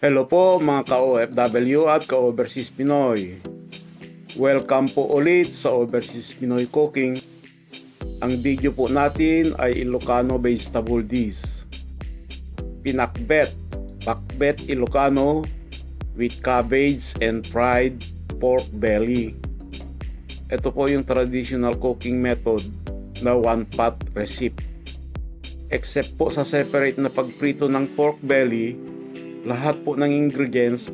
Hello po mga ka-OFW at ka-Overseas Pinoy. Welcome po ulit sa Overseas Pinoy Cooking. Ang video po natin ay Ilocano vegetable dish. Pinakbet, pakbet Ilocano with cabbage and fried pork belly. Ito po yung traditional cooking method na one-pot recipe. Except po sa separate na pagprito ng pork belly, lahat po ng ingredients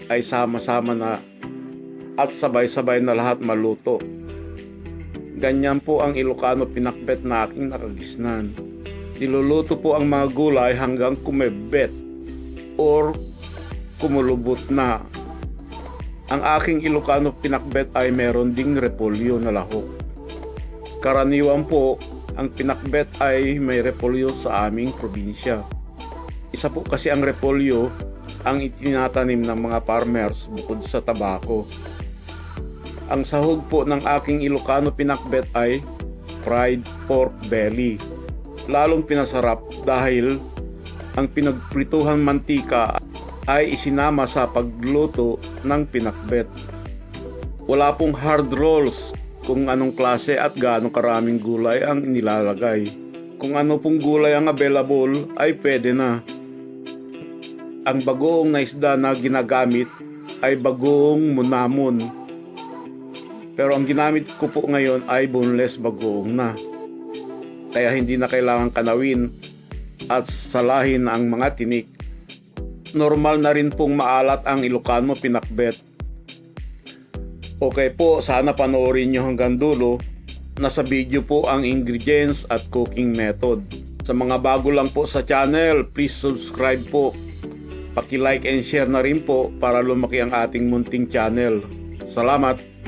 ay sama-sama na at sabay-sabay na lahat maluto. Ganyan po ang Ilocano pinakbet na aking nakagisnan. Niluluto po ang mga gulay hanggang kumebet or kumulubot na. Ang aking Ilocano pinakbet ay meron ding repolyo na lahok. Karaniwan po, ang pinakbet ay may repolyo sa aming probinsya. Isa po kasi ang repolyo ang itinatanim ng mga farmers bukod sa tabako. Ang sahog po ng aking Ilocano pinakbet ay fried pork belly. Lalong pinasarap dahil ang pinagprituhan mantika ay isinama sa pagluto ng pinakbet. Wala pong hard rolls kung anong klase at gaano karaming gulay ang inilalagay. Kung ano pong gulay ang available ay pwede na. Ang bagoong na isda na ginagamit ay bagoong munamon. Pero ang ginamit ko po ngayon ay boneless bagoong na. Kaya hindi na kailangan kanawin at salahin ang mga tinik. Normal na rin pong maalat ang Ilocano pinakbet. Okay po, sana panoorin nyo hanggang dulo. Nasa video po ang ingredients at cooking method. Sa mga bago lang po sa channel, please subscribe po. Paki-like and share na rin po para lumaki ang ating munting channel. Salamat!